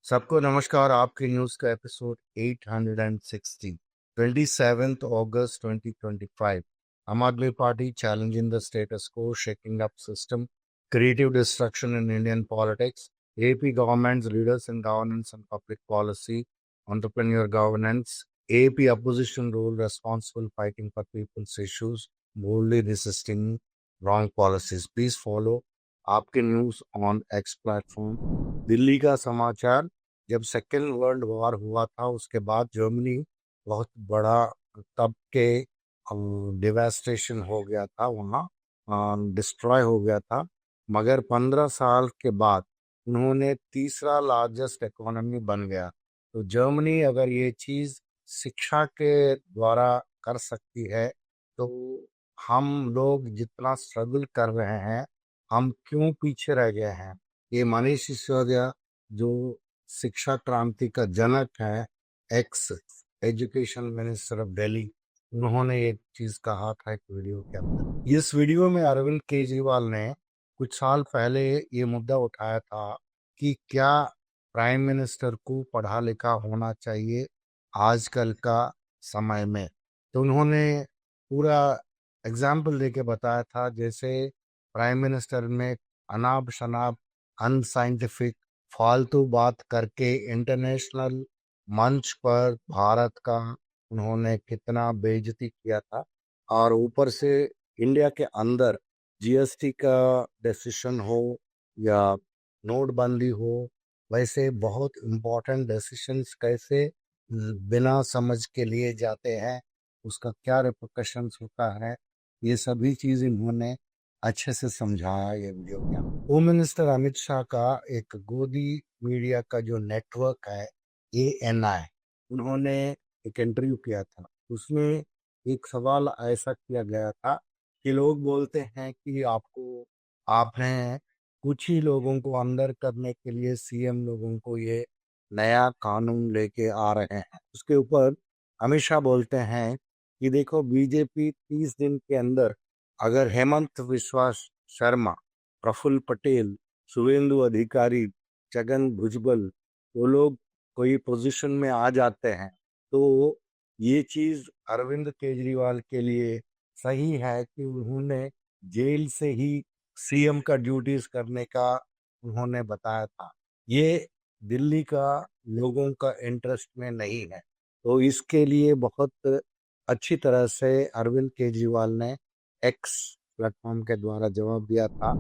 सबको नमस्कार। आपके न्यूज का एपिसोड 860 27th August 2025। आम आदमी party challenging the status quo, shaking up system, creative destruction in Indian politics, AP government's leaders in governance and public policy, entrepreneur governance, AP opposition role responsible fighting for people's issues, boldly resisting wrong policies. Please follow आपके news on x platform. Delhi का समाचार। जब second world war हुआ था उसके बाद Germany बहुत बड़ा तब के डिवास्टेशन हो गया था, वहाँ डिस्ट्रॉय हो गया था। मगर 15 साल के बाद उन्होंने तीसरा लार्जेस्ट इकोनॉमी बन गया। तो जर्मनी अगर ये चीज शिक्षा के द्वारा कर सकती है तो हम लोग जितना स्ट्रगल कर रहे हैं हम क्यों पीछे रह गए हैं। ये मनीष सिसोदिया जो शिक्षा क्रांति का जनक है, x education minister of Delhi, उन्होंने एक चीज कहा था एक वीडियो के अंदर। इस वीडियो में अरविंद केजरीवाल ने कुछ साल पहले ये मुद्दा उठाया था कि क्या प्राइम मिनिस्टर को पढ़ा लिखा होना चाहिए आजकल का समय में। तो उन्होंने पूरा एग्जाम्पल देके बताया था, जैसे प्राइम मिनिस्टर में अनाप शनाप अनसाइंटिफिक फालतू बात करके इंटरनेशनल मंच पर भारत का उन्होंने कितना बेइज्जती किया था। और ऊपर से इंडिया के अंदर जीएसटी का डिसीजन हो या नोटबंदी हो, वैसे बहुत इम्पोर्टेंट डिसीजंस कैसे बिना समझ के लिए जाते हैं, उसका क्या रिपरकशंस होता है, ये सभी चीज इन्होंने अच्छे से समझाया ये वीडियो में। होम मिनिस्टर अमित शाह का एक गोदी मीडिया का जो नेटवर्क है ANI, उन्होंने एक इंटरव्यू किया था। उसमें एक सवाल ऐसा किया गया था कि लोग बोलते हैं कि आपने कुछ ही लोगों को अंदर करने के लिए CM लोगों को ये नया कानून लेके आ रहे हैं। उसके ऊपर अमित शाह बोलते हैं कि देखो बीजेपी 30 दिन के अंदर अगर हेमंत विश्वा शर्मा, प्रफुल्ल पटेल, शुभेंदु अधिकारी, छगन भुजबल, वो लोग कोई पोजीशन में आ जाते हैं तो ये चीज अरविंद केजरीवाल के लिए सही है कि उन्होंने जेल से ही CM का ड्यूटीज करने का उन्होंने बताया था। ये दिल्ली का लोगों का इंटरेस्ट में नहीं है। तो इसके लिए बहुत अच्छी तरह से अरविंद केजरीवाल ने एक्स प्लेटफॉर्म के द्वारा जवाब दिया था।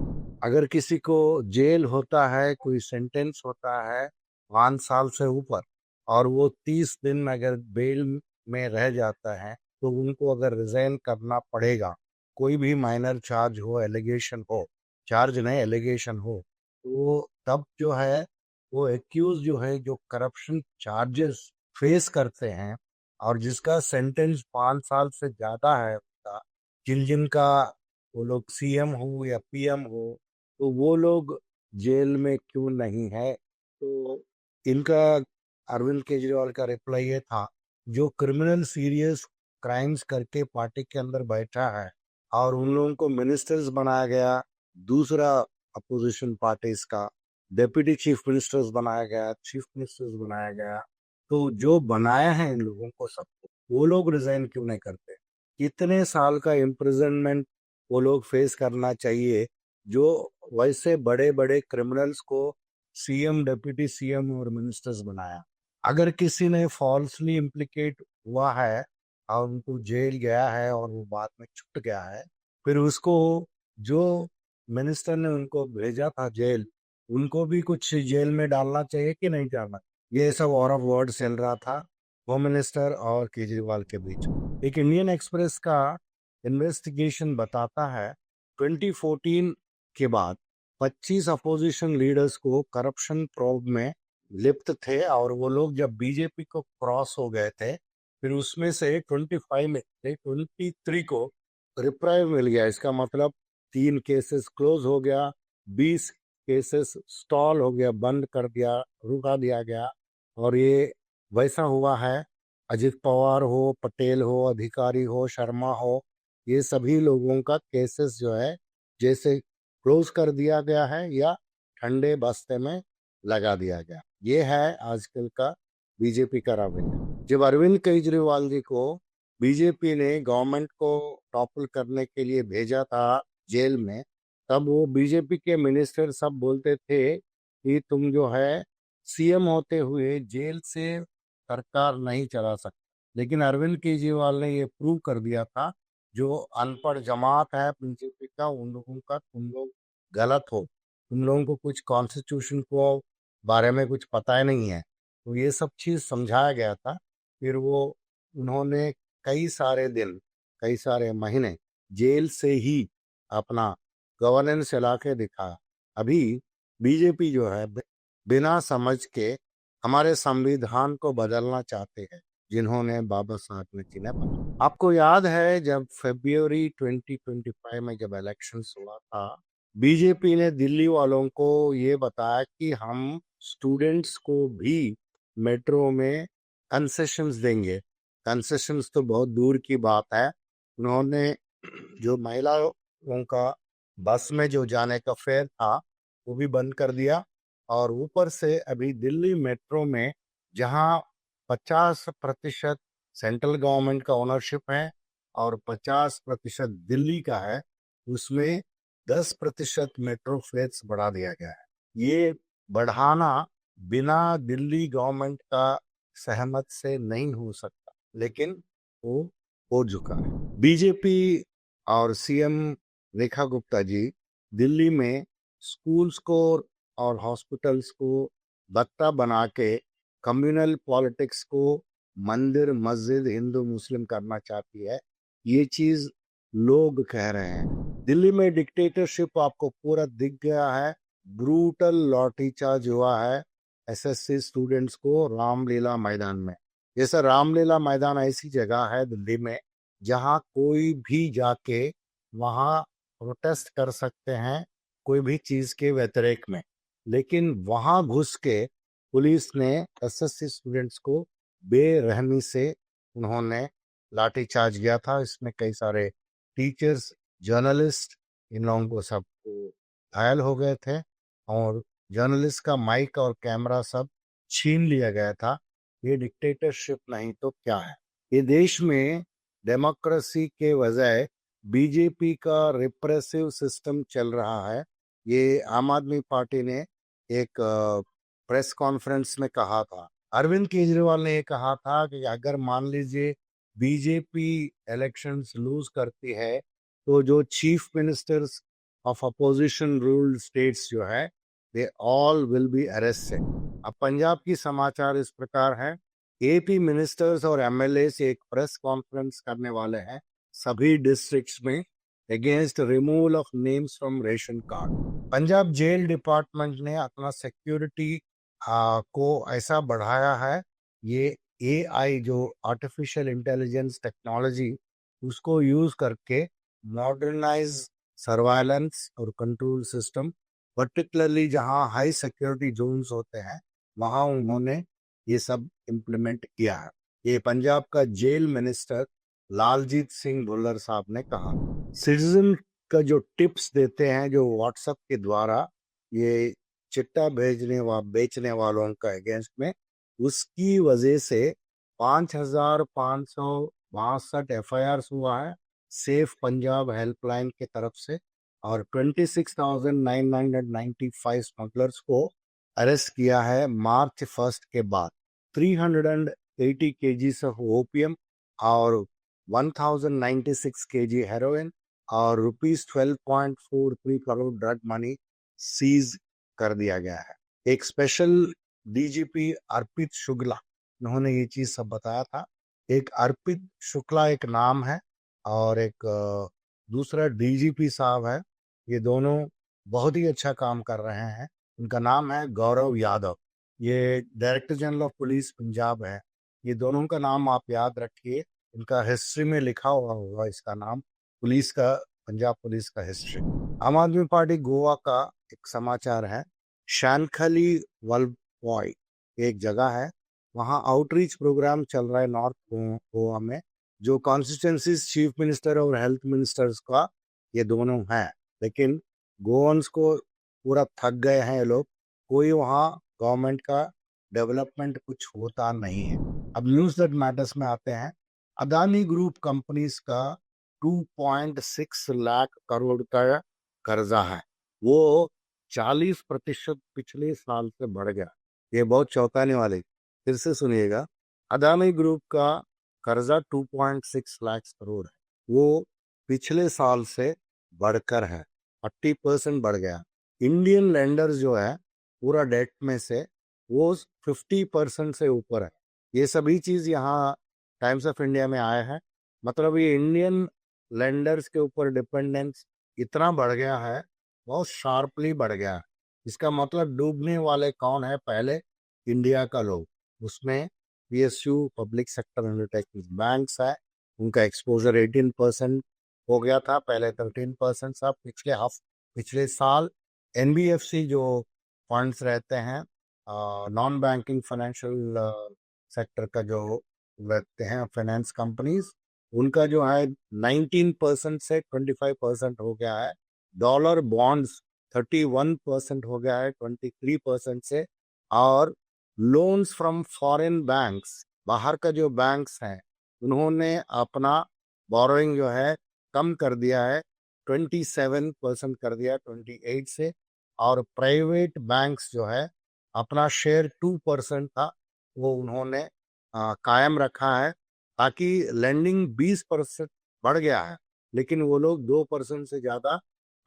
अगर किसी को जेल होता है, कोई सेंटेंस होता है 5 साल से ऊपर, और वो 30 दिन अगर बेल में रह जाता है तो उनको अगर रिजाइन करना पड़ेगा, कोई भी माइनर चार्ज हो, एलिगेशन हो, चार्ज नहीं एलिगेशन हो, तो तब जो है वो एक्यूज जो है जो करप्शन चार्जेस फेस करते हैं और जिसका सेंटेंस 5 साल से ज्यादा है, जिनका वो लोग CM हो या PM हो, तो वो लोग जेल में क्यों नहीं है। तो इनका अरविंद केजरीवाल का रिप्लाई ये था, जो क्रिमिनल सीरियस क्राइम्स करके पार्टी के अंदर बैठा है और उन लोगों को मिनिस्टर्स बनाया गया, दूसरा अपोजिशन पार्टीज का डेप्यूटी चीफ मिनिस्टर्स बनाया गया, चीफ मिनिस्टर्स बनाया गया, तो जो बनाया है इन लोगों को सबको, वो लोग रिजाइन क्यों नहीं करते। कितने साल का इम्प्रिजनमेंट वो लोग फेस करना चाहिए जो वैसे बड़े बड़े क्रिमिनल्स को CM, डेप्यूटी CM और मिनिस्टर्स बनाया। अगर किसी ने फॉल्सली इम्प्लीकेट हुआ है और उनको जेल गया है और वो बाद में छूट गया है, फिर उसको जो मिनिस्टर ने उनको भेजा था जेल, उनको भी कुछ जेल में डालना चाहिए कि नहीं डालना। ये सब वॉर ऑफ वर्ड चल रहा था होम मिनिस्टर और केजरीवाल के बीच। एक इंडियन एक्सप्रेस का इन्वेस्टिगेशन बताता है 2014 के बाद 25 अपोजिशन लीडर्स को करप्शन प्रोब में लिप्त थे और वो लोग जब बीजेपी को क्रॉस हो गए थे, फिर उसमें से 25 में से 23 को रिप्राइव मिल गया। इसका मतलब 3 केसेस क्लोज हो गया, 20 केसेस स्टॉल हो गया, बंद कर दिया, रुका दिया गया। और ये वैसा हुआ है अजित पवार हो, पटेल हो, अधिकारी हो, शर्मा हो, ये सभी लोगों का केसेस जो है जैसे क्लोज कर दिया गया है या ठंडे बस्ते में लगा दिया गया। ये है आजकल का बीजेपी का रवैया। जब अरविंद केजरीवाल जी को बीजेपी ने गवर्नमेंट को टॉपल करने के लिए भेजा था जेल में, तब वो बीजेपी के मिनिस्टर सब बोलते थे कि तुम जो है सीएम होते हुए जेल से सरकार नहीं चला सकते। लेकिन अरविंद केजरीवाल ने ये प्रूव कर दिया था, जो अनपढ़ जमात है बीजेपी का, उन लोगों का तुम लोग गलत हो, तुम लोगों को कुछ कॉन्स्टिट्यूशन को बारे में कुछ पता ही नहीं है। तो ये सब चीज समझाया गया था। फिर वो उन्होंने कई सारे दिन, कई सारे महीने जेल से ही अपना गवर्नेंस चला के दिखाया। अभी बीजेपी जो है बिना समझ के हमारे संविधान को बदलना चाहते हैं, जिन्होंने बाबा साहब ने चिन्ह बनाया। आपको याद है जब फरवरी 2025 में जब इलेक्शन हुआ था, बीजेपी ने दिल्ली वालों को ये बताया कि हम स्टूडेंट्स को भी मेट्रो में कंसेशंस देंगे। कंसेशंस तो बहुत दूर की बात है, उन्होंने जो महिलाओं का बस में जो जाने का फेयर था वो भी बंद कर दिया। और ऊपर से अभी दिल्ली मेट्रो में जहां 50% सेंट्रल गवर्नमेंट का ओनरशिप है और 50% दिल्ली का है, उसमें 10% मेट्रो फेयर्स बढ़ा दिया गया है। ये बढ़ाना बिना दिल्ली गवर्नमेंट का सहमत से नहीं हो सकता, लेकिन वो हो चुका है। बीजेपी और सीएम रेखा गुप्ता जी दिल्ली में स्कूल्स को और हॉस्पिटल्स को बत्ता बना के कम्युनल पॉलिटिक्स को मंदिर मस्जिद हिंदू मुस्लिम करना चाहती है। ये चीज लोग कह रहे हैं। दिल्ली में डिक्टेटरशिप आपको पूरा दिख गया है। ब्रूटल लाठीचार्ज हुआ है एसएससी स्टूडेंट्स को रामलीला मैदान में। जैसा रामलीला मैदान ऐसी जगह है दिल्ली में जहां कोई भी जाके वहां प्रोटेस्ट कर सकते हैं कोई भी चीज के व्यतिरेक में, लेकिन वहां घुस के पुलिस ने एसएससी स्टूडेंट्स को बेरहमी से उन्होंने लाठीचार्ज किया था। इसमें कई सारे टीचर्स, जर्नलिस्ट, इन लोगों को सबको घायल हो गए थे और जर्नलिस्ट का माइक और कैमरा सब छीन लिया गया था। ये डिक्टेटरशिप नहीं तो क्या है? ये देश में डेमोक्रेसी के बजाय बीजेपी का रिप्रेसिव सिस्टम चल रहा है। ये आम आदमी पार्टी ने एक प्रेस कॉन्फ्रेंस में कहा था। अरविंद केजरीवाल ने ये कहा था कि अगर मान लीजिए बीजेपी इलेक्शंस लूज करती है तो जो chief ministers of opposition ruled states जो है they all will be arrested. अब पंजाब की समाचार इस प्रकार है, एपी मिनिस्टर्स और एमएलए एक प्रेस कॉन्फ्रेंस करने वाले हैं सभी डिस्ट्रिक्ट्स में against removal of names from ration card. Punjab jail department ने अपना सिक्योरिटी को ऐसा बढ़ाया है, ये एआई जो आर्टिफिशियल इंटेलिजेंस टेक्नोलॉजी उसको यूज करके मॉडर्नाइज सर्वाइलेंस और कंट्रोल सिस्टम, पर्टिकुलरली जहां हाई सिक्योरिटी जोन्स होते हैं वहां उन्होंने ये सब इम्प्लीमेंट किया है। ये पंजाब का जेल मिनिस्टर लालजीत सिंह भुल्लर साहब ने कहा। सिटीजन का जो टिप्स देते हैं जो व्हाट्सएप के द्वारा ये चिट्टा बेचने वालों का अगेंस्ट में, उसकी वजह से 5,562 एफआईआर हुआ है सेफ पंजाब हेल्पलाइन के तरफ से और 26,995 स्मगलर्स को अरेस्ट किया है मार्च 1 के बाद। 380 केजीज ऑफ ओपियम और 1096 केजी हेरोइन और ₹12.43 करोड़ ड्रग मनी सीज कर दिया गया है। एक स्पेशल डीजीपी अर्पित शुक्ला, उन्होंने ये चीज सब बताया था। एक अर्पित शुक्ला एक नाम है और एक दूसरा डीजीपी साहब है। ये दोनों बहुत ही अच्छा काम कर रहे हैं। उनका नाम है गौरव यादव, ये director general of police Punjab है। ये दोनों का नाम आप याद रखिए, इनका हिस्ट्री में लिखा हुआ होगा इसका नाम, पुलिस का, पंजाब पुलिस का हिस्ट्री। आम आदमी पार्टी गोवा का एक समाचार है। शानखली वल्पॉय एक जगह है वहाँ आउटरीच प्रोग्राम चल रहा है नॉर्थ गोवा में, जो कॉन्स्टिट्यूंसीज चीफ मिनिस्टर और हेल्थ मिनिस्टर्स का ये दोनों है। लेकिन गोवंस को पूरा थक गए हैं ये लोग, कोई वहाँ गवर्नमेंट का डेवलपमेंट कुछ होता नहीं है। अब न्यूज़ दैट मैटर्स में आते हैं। अदानी ग्रुप कंपनीज का 2.6 लाख करोड़ का कर्जा है, वो 40% पिछले साल से बढ़ गया। ये बहुत चौंकाने वाली, फिर से सुनिएगा। अदानी ग्रुप का कर्जा 2.6 लाख करोड़ है, वो पिछले साल से बढ़कर है, 40% बढ़ गया। इंडियन लेंडर्स जो है पूरा डेट में से वो 50% से ऊपर है। ये सभी चीज यहाँ टाइम्स ऑफ इंडिया में आया है। मतलब ये इंडियन लेंडर्स के ऊपर डिपेंडेंस इतना बढ़ गया है, बहुत शार्पली बढ़ गया है। इसका मतलब डूबने वाले कौन है? पहले इंडिया का लोग, उसमें PSU public sector undertaking banks है, उनका एक्सपोजर 18% हो गया था, पहले 13% था। पिछले साल एनबीएफसी जो फंड्स रहते हैं, नॉन बैंकिंग फाइनेंशियल सेक्टर का जो रहते हैं फाइनेंस कंपनीज, उनका जो है 19% से 25% हो गया है। डॉलर बॉन्ड्स 31% हो गया है 23% से। और लोन्स फ्रॉम फॉरेन बैंक्स, बाहर का जो बैंक्स हैं, उन्होंने अपना बोरोइंग जो है कम कर दिया है, 27% कर दिया 28 से। और प्राइवेट बैंक्स जो है अपना शेयर 2% था, वो उन्होंने कायम रखा है। ताकि लैंडिंग 20% बढ़ गया है, लेकिन वो लोग 2% से ज्यादा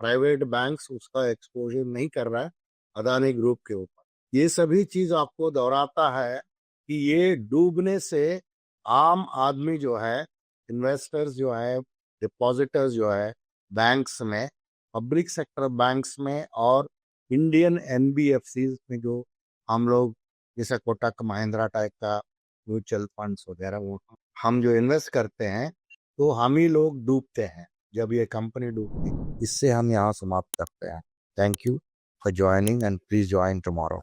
प्राइवेट बैंक्स उसका एक्सपोजर नहीं कर रहा है अदानी ग्रुप के ऊपर। ये सभी चीज आपको दोहराता है कि ये डूबने से आम आदमी जो है, इन्वेस्टर्स जो है, डिपॉजिटर्स जो है बैंक्स में, पब्लिक सेक्टर बैंक्स में और इंडियन एनबीएफसी में, जो हम लोग जैसे कोटक महिंद्रा टाइप का म्यूचुअल फंड्स वगैरह, वो हम जो इन्वेस्ट करते हैं, तो हम ही लोग डूबते हैं जब ये कंपनी डूबती है। इससे हम यहाँ समाप्त करते हैं। Thank you for joining and please join tomorrow.